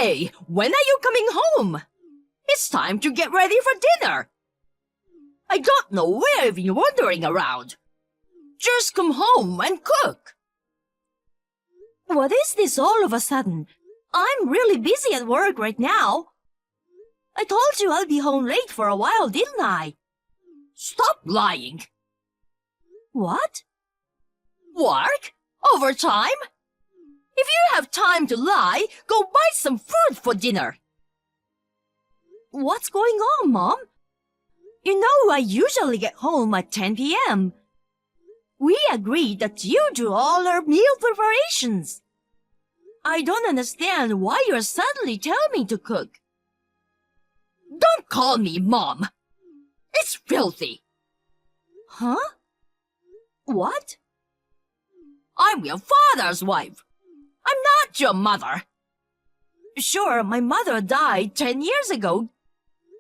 Hey, when are you coming home? It's time to get ready for dinner. I don't know where you've been wandering around. Just come home and cook. What is this all of a sudden? I'm really busy at work right now. I told you I'll be home late for a while, didn't I? Stop lying. What? Work? Overtime? If you have time to lie, go buy some food for dinner. What's going on, Mom? You know I usually get home at 10 p.m. We agreed that you do all our meal preparations. I don't understand why you're suddenly telling me to cook. Don't call me Mom. It's filthy. Huh? What? I'm your father's wife. I'm not your mother. Sure, my mother died 10 years ago.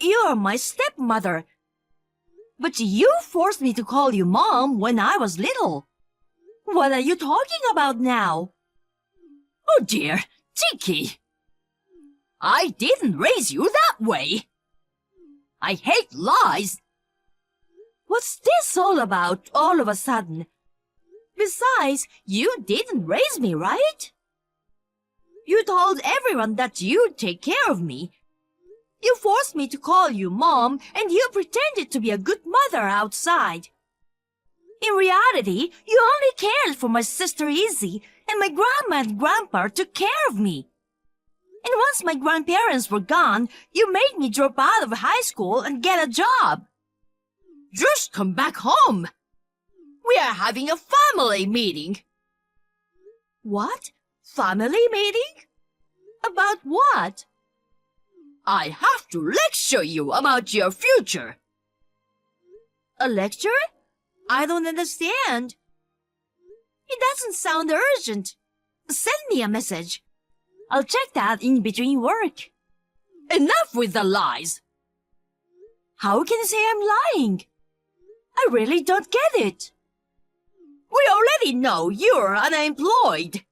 You're my stepmother. But you forced me to call you Mom when I was little. What are you talking about now? Oh dear, Tiki. I didn't raise you that way. I hate lies. What's this all about all of a sudden? Besides, you didn't raise me, right? You told everyone that you'd take care of me. You forced me to call you Mom, and you pretended to be a good mother outside. In reality, you only cared for my sister Izzy, and my grandma and grandpa took care of me. And once my grandparents were gone, you made me drop out of high school and get a job. Just come back home. We are having a family meeting. What? Family meeting? About what? I have to lecture you about your future. A lecture? I don't understand. It doesn't sound urgent. Send me a message. I'll check that in between work. Enough with the lies. How can you say I'm lying? I really don't get it. We already know you're unemployed.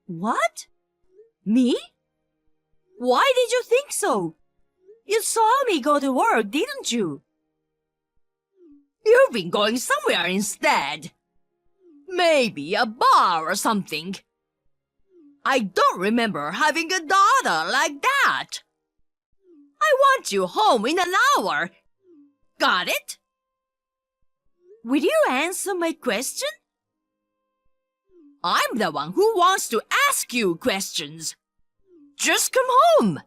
What? Me? Why did you think so? You saw me go to work, didn't you? You've been going somewhere instead. Maybe a bar or something. I don't remember having a daughter like that. I want you home in an hour. Got it? Will you answer my question? I'm the one who wants to ask you questions. Just come home.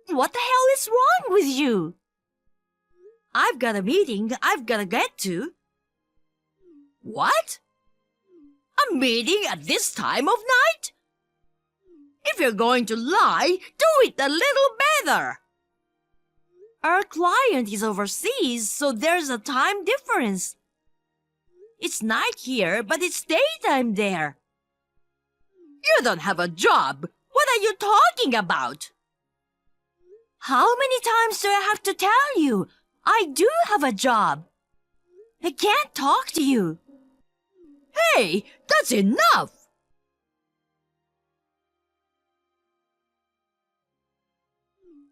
What the hell is wrong with you? I've got a meeting I've got to get to. What? A meeting at this time of night? If you're going to lie, do it a little better. Our client is overseas, so there's a time difference. It's night here, but it's daytime there. You don't have a job. What are you talking about? How many times do I have to tell you? I do have a job. I can't talk to you. Hey, that's enough.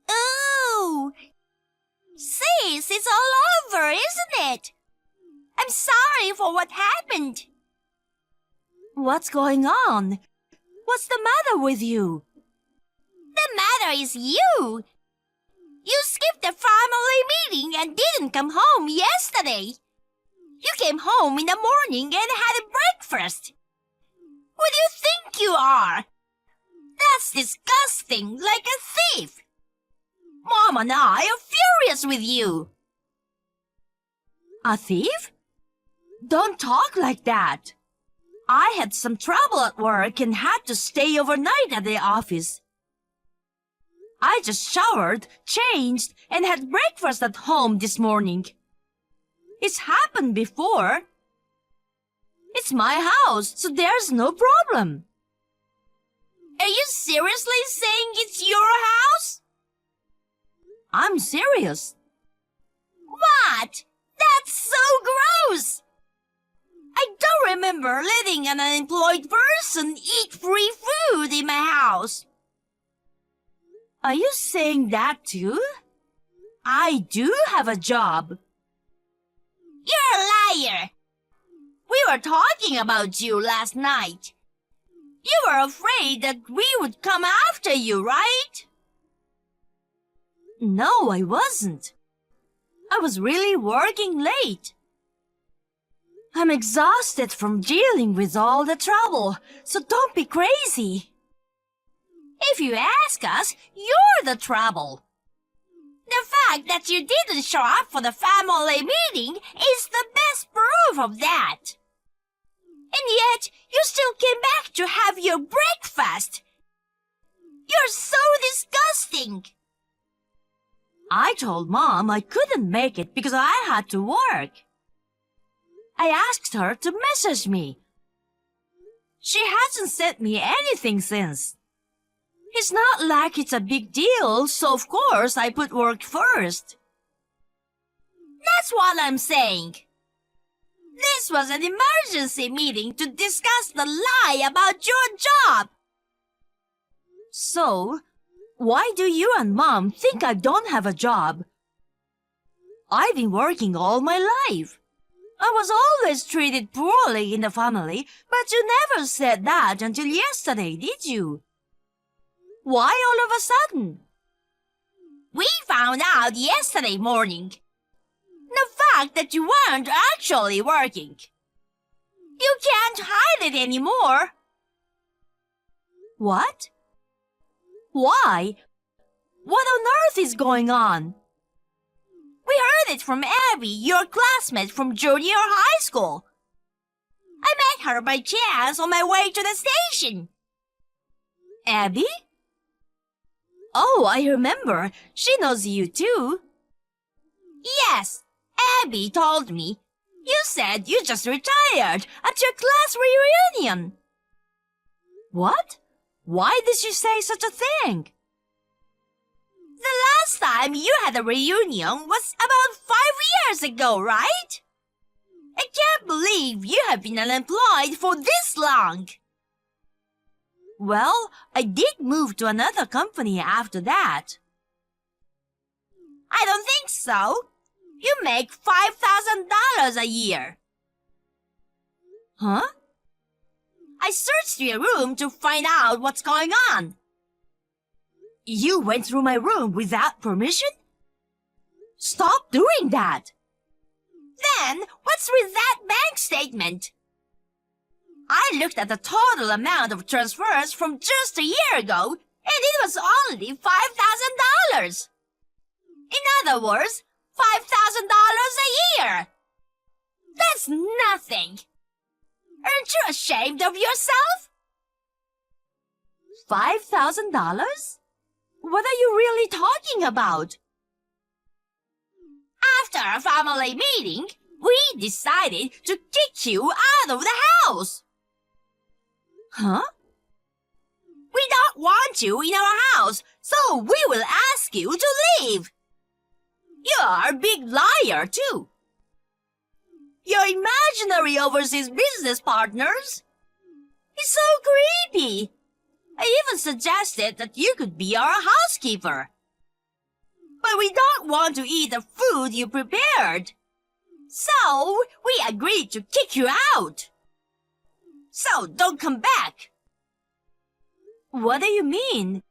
Oh, sis, it's all over, isn't it? I'm sorry for what happened. What's going on? What's the matter with you? The matter is you. You skipped the family meeting and didn't come home yesterday. You came home in the morning and had a breakfast. Who do you think you are? That's disgusting, like a thief. Mom and I are furious with you. A thief? Don't talk like that. I had some trouble at work and had to stay overnight at the office. I just showered, changed, and had breakfast at home this morning. It's happened before. It's my house, so there's no problem. Are you seriously saying it's your house? I'm serious. What? That's so gross! I don't remember letting an unemployed person eat free food in my house. Are you saying that too? I do have a job. You're a liar. We were talking about you last night. You were afraid that we would come after you, right? No, I wasn't. I was really working late. I'm exhausted from dealing with all the trouble, so don't be crazy. If you ask us, you're the trouble. The fact that you didn't show up for the family meeting is the best proof of that. And yet, you still came back to have your breakfast. You're so disgusting. I told Mom I couldn't make it because I had to work. I asked her to message me. She hasn't sent me anything since. It's not like it's a big deal, so of course I put work first. That's what I'm saying. This was an emergency meeting to discuss the lie about your job. So, why do you and Mom think I don't have a job? I've been working all my life. I was always treated poorly in the family, but you never said that until yesterday, did you? Why all of a sudden? We found out yesterday morning. The fact that you weren't actually working. You can't hide it anymore. What? Why? What on earth is going on? We heard it from Abby, your classmate from junior high school. I met her by chance on my way to the station. Abby? Oh, I remember. She knows you too. Yes, Abby told me. You said you just retired at your class reunion. What? Why did she say such a thing? The last time you had a reunion was about 5 years ago, right? I can't believe you have been unemployed for this long. Well, I did move to another company after that. I don't think so. You make $5,000 a year. Huh? I searched your room to find out what's going on. You went through my room without permission? Stop doing that! Then, what's with that bank statement? I looked at the total amount of transfers from just a year ago, and it was only $5,000. In other words, $5,000 a year. That's nothing. Aren't you ashamed of yourself? $5,000? What are you really talking about? After a family meeting, we decided to kick you out of the house. Huh? We don't want you in our house, so we will ask you to leave. You are a big liar, too. Your imaginary overseas business partners? It's so creepy. I even suggested that you could be our housekeeper. But we don't want to eat the food you prepared. So, we agreed to kick you out. So, don't come back. What do you mean?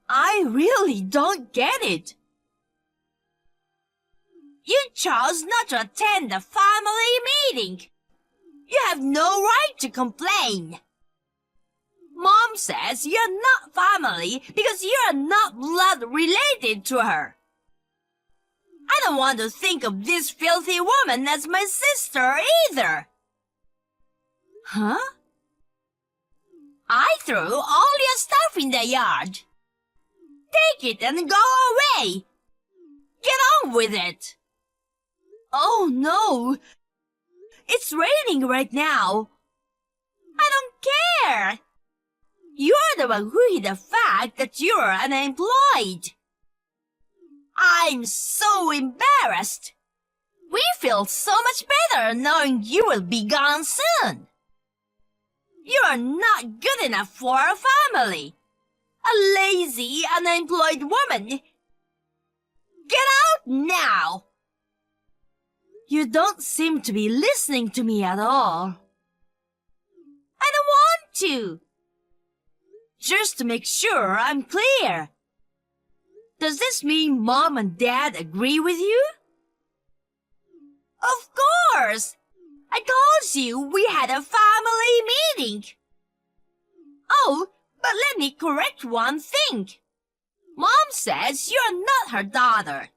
I really don't get it. You chose not to attend the family meeting. You have no right to complain. Mom says you're not family because you're not blood related to her. I don't want to think of this filthy woman as my sister either. Huh? I threw all your stuff in the yard. Take it and go away. Get on with it. Oh no. It's raining right now. I don't care. You're the one who hid the fact that you're unemployed. I'm so embarrassed. We feel so much better knowing you will be gone soon. You're not good enough for our family. A lazy, unemployed woman. Get out now! You don't seem to be listening to me at all. I don't want to. Just to make sure I'm clear. Does this mean Mom and Dad agree with you? Of course! I told you we had a family meeting. Oh, but let me correct one thing. Mom says you're not her daughter.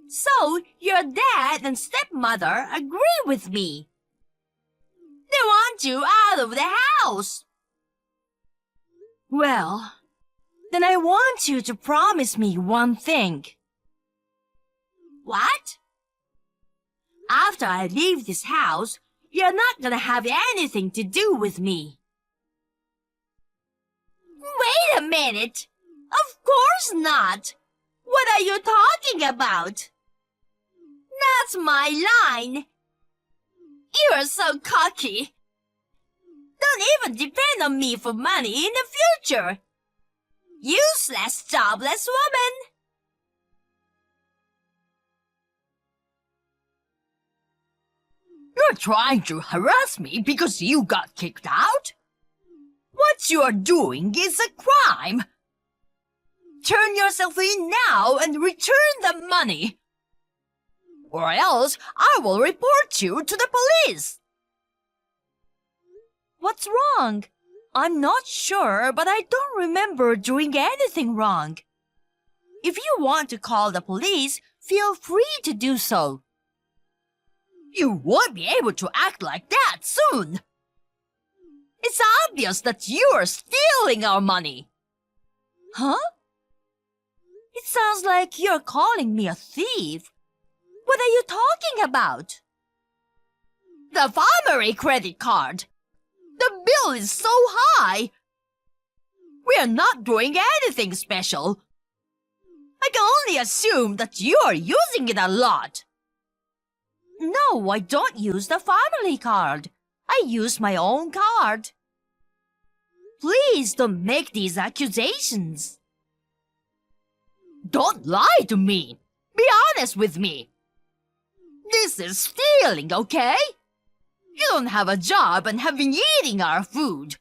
So, your dad and stepmother agree with me. They want you out of the house. Well, then I want you to promise me one thing. What? After I leave this house, you're not gonna have anything to do with me. Wait a minute! Of course not! What are you talking about? That's my line! You're so cocky! Don't even depend on me for money in the future! Useless, jobless woman! You're trying to harass me because you got kicked out? What you're doing is a crime! Turn yourself in now and return the money! Or else I will report you to the police! What's wrong? I'm not sure, but I don't remember doing anything wrong. If you want to call the police, feel free to do so. You won't be able to act like that soon! It's obvious that you're stealing our money! Huh? It sounds like you're calling me a thief. What are you talking about? The family credit card! The bill is so high! We're not doing anything special. I can only assume that you're using it a lot. No, I don't use the family card. I use my own card. Please don't make these accusations. Don't lie to me. Be honest with me. This is stealing, okay? You don't have a job and have been eating our food.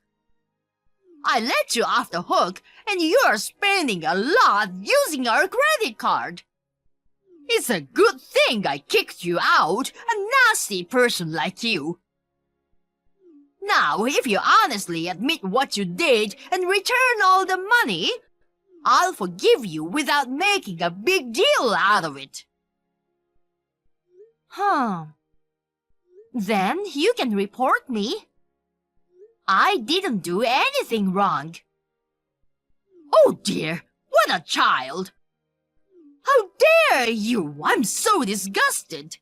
I let you off the hook and you're spending a lot using our credit card. It's a good thing I kicked you out, a nasty person like you. Now, if you honestly admit what you did and return all the money, I'll forgive you without making a big deal out of it. Then you can report me. I didn't do anything wrong. Oh dear, what a child! How dare you! I'm so disgusted!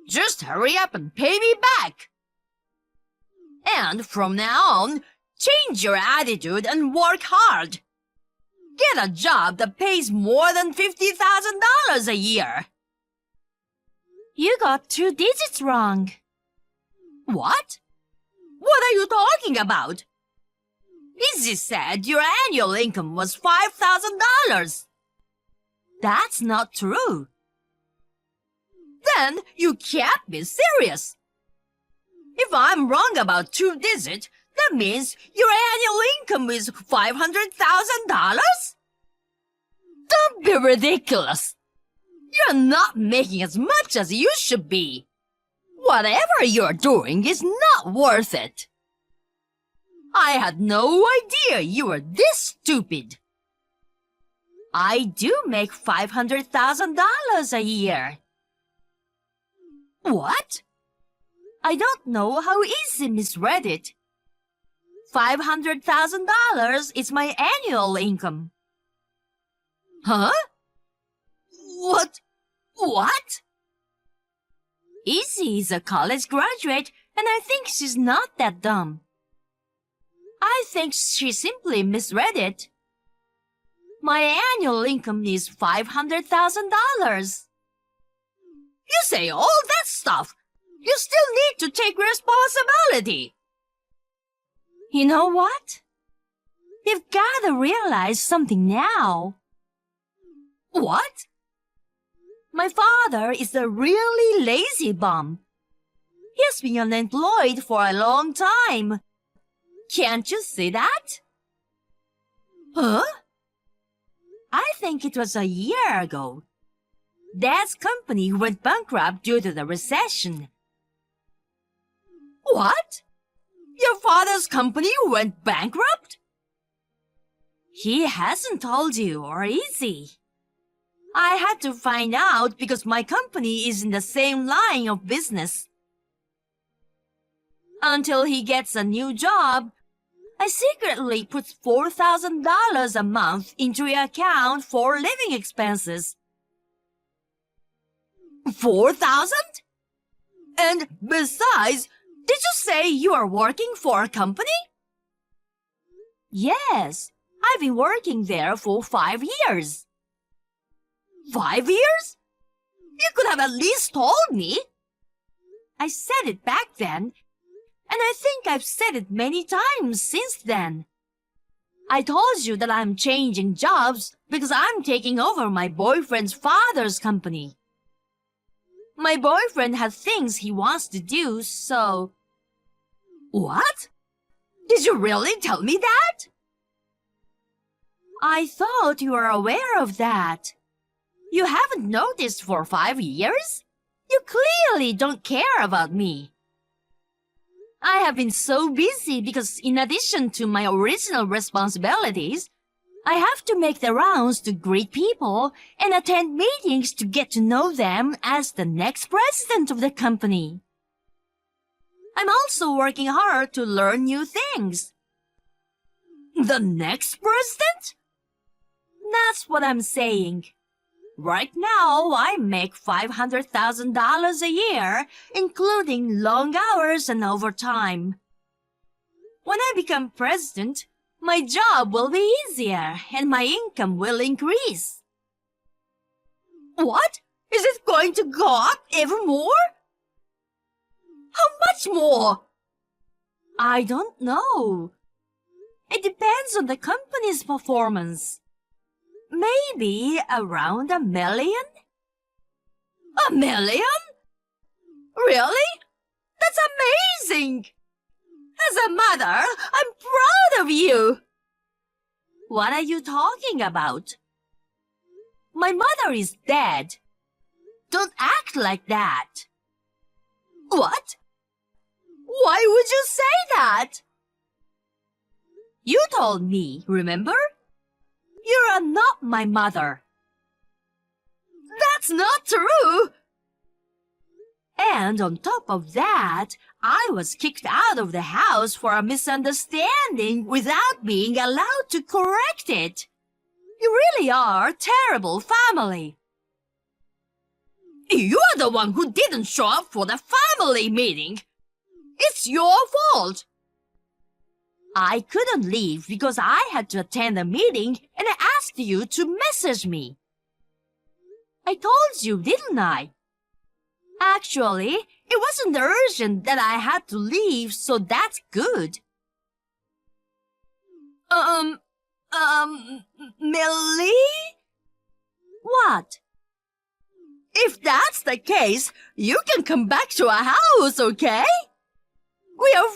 Just hurry up and pay me back! And from now on, change your attitude and work hard. Get a job that pays more than $50,000 a year. You got 2 digits wrong. What? What are you talking about? Izzy said your annual income was $5,000. That's not true. Then you can't be serious. If I'm wrong about 2 digits, that means your annual income is $500,000? Don't be ridiculous. You're not making as much as you should be. Whatever you're doing is not worth it. I had no idea you were this stupid. I do make $500,000 a year. What? I don't know how Izzy misread it. $500,000 is my annual income. Huh? What? Izzy is a college graduate, and I think she's not that dumb. I think she simply misread it. My annual income is $500,000. You say all that stuff. You still need to take responsibility. You know what? You've got to realize something now. What? My father is a really lazy bum. He's been unemployed for a long time. Can't you see that? Huh? I think it was a year ago. Dad's company went bankrupt due to the recession. What? Your father's company went bankrupt? He hasn't told you, or is he? I had to find out because my company is in the same line of business. Until he gets a new job, I secretly put $4,000 a month into your account for living expenses. 4,000? And besides, did you say you are working for a company? Yes, I've been working there for 5 years. 5 years? You could have at least told me. I said it back then, and I think I've said it many times since then. I told you that I'm changing jobs because I'm taking over my boyfriend's father's company. My boyfriend has things he wants to do, so... What? Did you really tell me that? I thought you were aware of that. You haven't noticed for 5 years? You clearly don't care about me. I have been so busy because in addition to my original responsibilities, I have to make the rounds to greet people and attend meetings to get to know them as the next president of the company. I'm also working hard to learn new things. The next president? That's what I'm saying. Right now, I make $500,000 a year, including long hours and overtime. When I become president, my job will be easier and my income will increase. What? Is it going to go up even more? How much more? I don't know. It depends on the company's performance. Maybe around $1 million? $1 million? Really? That's amazing! As a mother, I'm proud of you! What are you talking about? My mother is dead. Don't act like that. What? Why would you say that? You told me, remember? You are not my mother. That's not true! And on top of that, I was kicked out of the house for a misunderstanding without being allowed to correct it. You really are a terrible family. You are the one who didn't show up for the family meeting. It's your fault. I couldn't leave because I had to attend a meeting and I asked you to message me. I told you, didn't I? Actually, it wasn't urgent that I had to leave, so that's good. Millie? What? If that's the case, you can come back to our house, okay? We are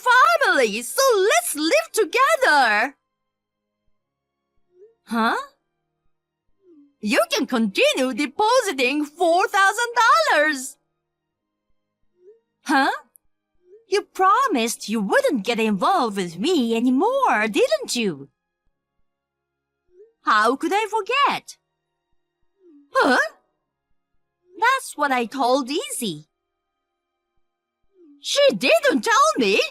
family, so let's live together. Huh? You can continue depositing $4,000. Huh? You promised you wouldn't get involved with me anymore, didn't you? How could I forget? Huh? That's what I told Izzy. She didn't tell me.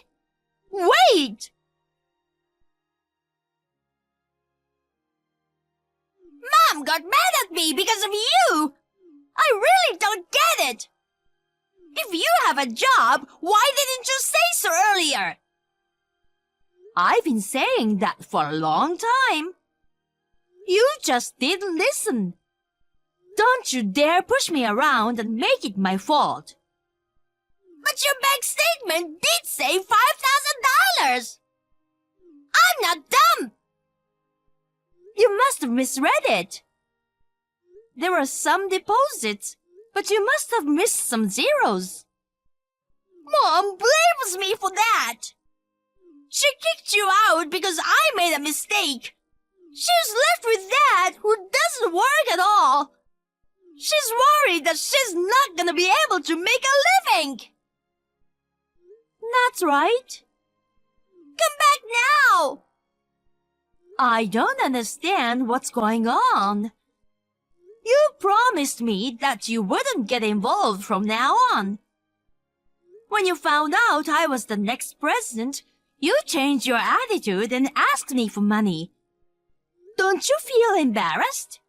Wait! Mom got mad at me because of you. I really don't get it. If you have a job, why didn't you say so earlier? I've been saying that for a long time. You just didn't listen. Don't you dare push me around and make it my fault. But your bank statement did say $5,000. I'm not dumb. must have misread it. There were some deposits, but you must have missed some zeros. Mom blames me for that. She kicked you out because I made a mistake. She's left with Dad, who doesn't work at all. She's worried that she's not gonna be able to make a living. That's right. Come back now. I don't understand what's going on. You promised me that you wouldn't get involved from now on. When you found out I was the next president, you changed your attitude and asked me for money. Don't you feel embarrassed?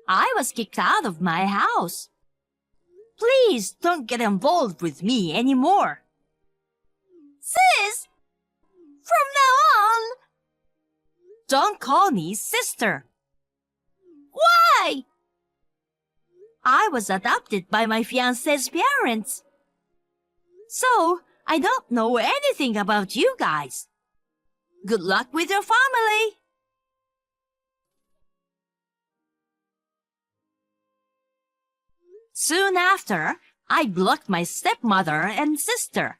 I was kicked out of my house. Please don't get involved with me anymore. Sis, from now on, don't call me sister. Why? I was adopted by my fiancé's parents. So, I don't know anything about you guys. Good luck with your family. Soon after, I blocked my stepmother and sister.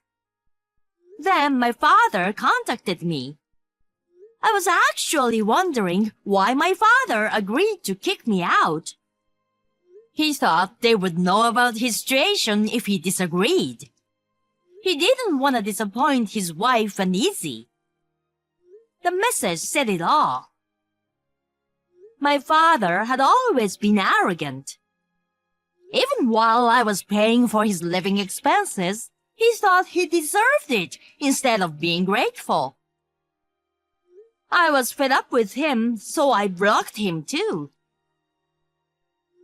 Then my father contacted me. I was actually wondering why my father agreed to kick me out. He thought they would know about his situation if he disagreed. He didn't want to disappoint his wife and Izzy. The message said it all. My father had always been arrogant. Even while I was paying for his living expenses, he thought he deserved it instead of being grateful. I was fed up with him, so I blocked him too.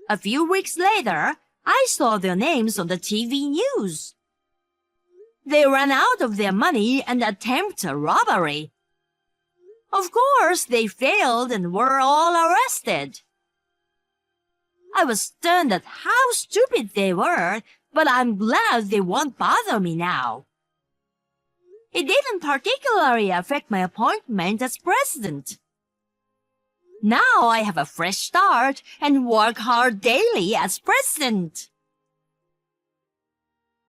A few weeks later, I saw their names on the TV news. They ran out of their money and attempted a robbery. Of course, they failed and were all arrested. I was stunned at how stupid they were, but I'm glad they won't bother me now. It didn't particularly affect my appointment as president. Now I have a fresh start and work hard daily as president.